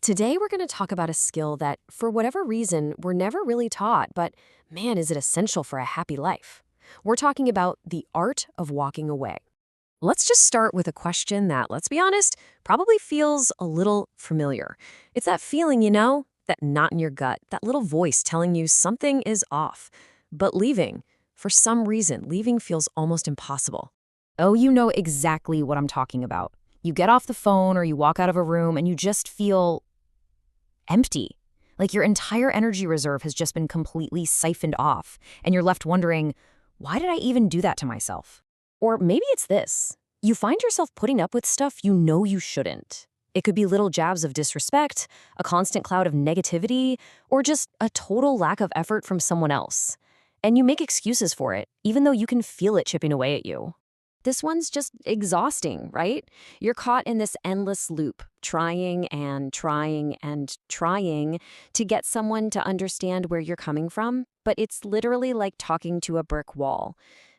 Today, we're going to talk about a skill that, for whatever reason, we're never really taught, but man, is it essential for a happy life. We're talking about the art of walking away. Let's just start with a question that, let's be honest, probably feels a little familiar. It's that feeling, that knot in your gut, that little voice telling you something is off. But leaving, for some reason, leaving feels almost impossible. Oh, you know exactly what I'm talking about. You get off the phone or you walk out of a room and you just feel empty. Like your entire energy reserve has just been completely siphoned off, and you're left wondering, why did I even do that to myself? Or maybe it's this. You find yourself putting up with stuff you know you shouldn't. It could be little jabs of disrespect, a constant cloud of negativity, or just a total lack of effort from someone else. And you make excuses for it, even though you can feel it chipping away at you. This one's just exhausting, right? You're caught in this endless loop, trying and trying and trying to get someone to understand where you're coming from, but it's literally like talking to a brick wall.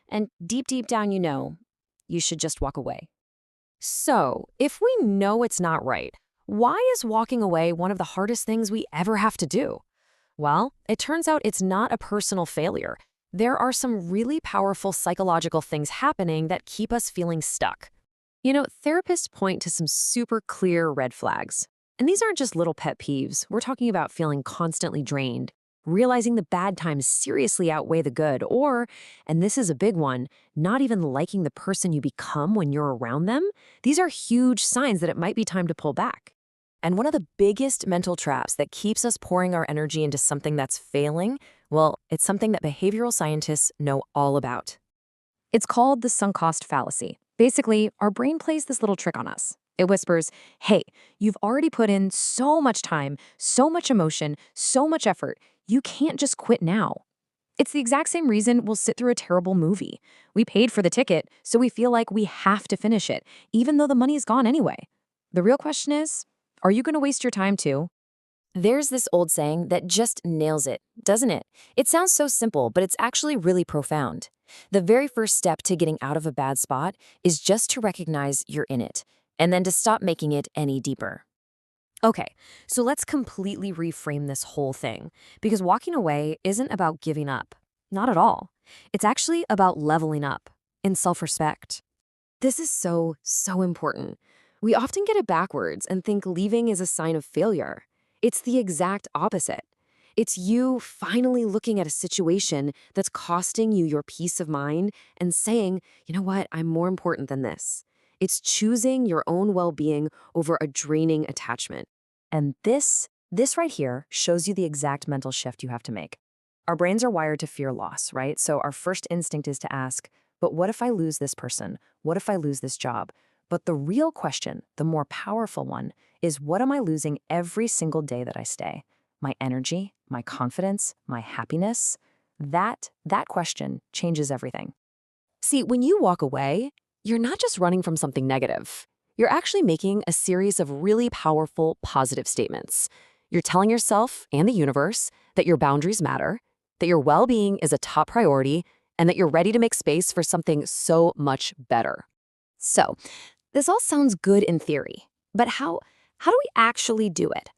And deep down, you should just walk away. So, if we know it's not right, why is walking away one of the hardest things we ever have to do? Well, it turns out it's not a personal failure. There are some really powerful psychological things happening that keep us feeling stuck. Therapists point to some super clear red flags. And these aren't just little pet peeves. We're talking about feeling constantly drained, realizing the bad times seriously outweigh the good, or, and this is a big one, not even liking the person you become when you're around them. These are huge signs that it might be time to pull back. And one of the biggest mental traps that keeps us pouring our energy into something that's failing, well, it's something that behavioral scientists know all about. It's called the sunk cost fallacy. Basically, our brain plays this little trick on us. It whispers, hey, you've already put in so much time, so much emotion, so much effort. You can't just quit now. It's the exact same reason we'll sit through a terrible movie. We paid for the ticket, so we feel like we have to finish it, even though the money is gone anyway. The real question is, are you going to waste your time too? There's this old saying that just nails it, doesn't it? It sounds so simple, but it's actually really profound. The very first step to getting out of a bad spot is just to recognize you're in it, and then to stop making it any deeper. Okay, so let's completely reframe this whole thing, because walking away isn't about giving up. Not at all. It's actually about leveling up in self-respect. This is so important. We often get it backwards and think leaving is a sign of failure. It's the exact opposite. It's you finally looking at a situation that's costing you your peace of mind and saying, you know what, I'm more important than this. It's choosing your own well-being over a draining attachment. And this right here shows you the exact mental shift you have to make. Our brains are wired to fear loss, right? So our first instinct is to ask, but what if I lose this person? What if I lose this job? But the real question, the more powerful one, is what am I losing every single day that I stay? My energy, my confidence, my happiness? That question changes everything. See, when you walk away, you're not just running from something negative. You're actually making a series of really powerful, positive statements. You're telling yourself and the universe that your boundaries matter, that your well-being is a top priority, and that you're ready to make space for something so much better. So, this all sounds good in theory, but how do we actually do it?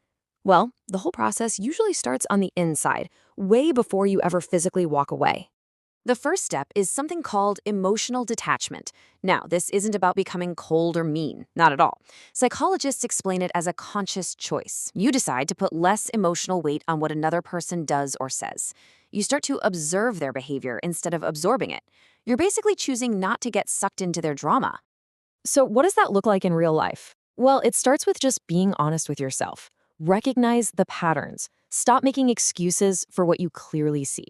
Well, the whole process usually starts on the inside, way before you ever physically walk away. The first step is something called emotional detachment. Now, this isn't about becoming cold or mean, not at all. Psychologists explain it as a conscious choice. You decide to put less emotional weight on what another person does or says. You start to observe their behavior instead of absorbing it. You're basically choosing not to get sucked into their drama. So what does that look like in real life? Well, it starts with just being honest with yourself. Recognize the patterns. Stop making excuses for what you clearly see.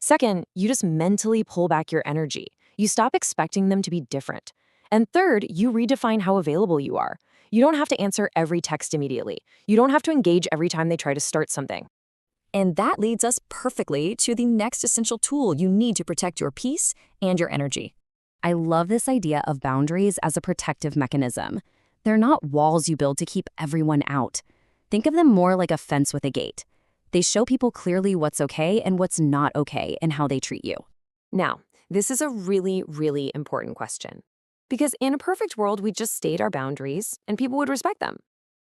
Second, you just mentally pull back your energy. You stop expecting them to be different. And third, you redefine how available you are. You don't have to answer every text immediately. You don't have to engage every time they try to start something. And that leads us perfectly to the next essential tool you need to protect your peace and your energy. I love this idea of boundaries as a protective mechanism. They're not walls you build to keep everyone out. Think of them more like a fence with a gate. They show people clearly what's okay and what's not okay and how they treat you. Now, this is a really, really important question. Because in a perfect world, we just state our boundaries and people would respect them.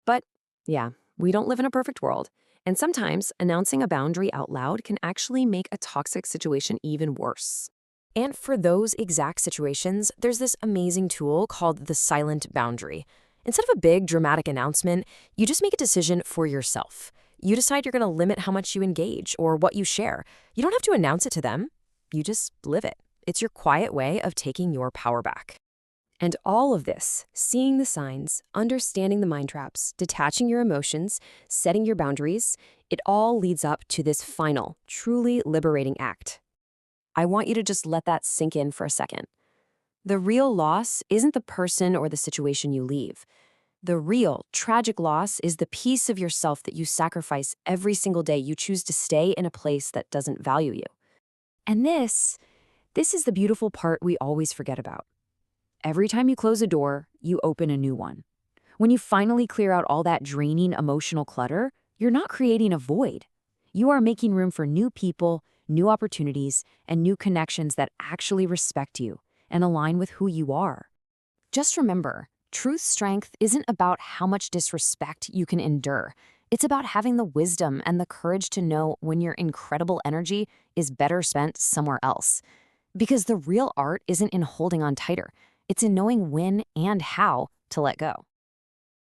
But yeah, We don't live in a perfect world, and sometimes announcing a boundary out loud can actually make a toxic situation even worse. And for those exact situations, there's this amazing tool called the silent boundary. Instead of a big dramatic announcement, you just make a decision for yourself. You decide you're going to limit how much you engage or what you share. You don't have to announce it to them. You just live it. It's your quiet way of taking your power back. And all of this, seeing the signs, understanding the mind traps, detaching your emotions, setting your boundaries, it all leads up to this final, truly liberating act. I want you to just let that sink in for a second. The real loss isn't the person or the situation you leave. The real, tragic loss is the piece of yourself that you sacrifice every single day you choose to stay in a place that doesn't value you. And this is the beautiful part we always forget about. Every time you close a door, you open a new one. When you finally clear out all that draining emotional clutter, you're not creating a void. You are making room for new people, new opportunities, and new connections that actually respect you and align with who you are. Just remember, true strength isn't about how much disrespect you can endure. It's about having the wisdom and the courage to know when your incredible energy is better spent somewhere else. Because the real art isn't in holding on tighter. It's in knowing when and how to let go.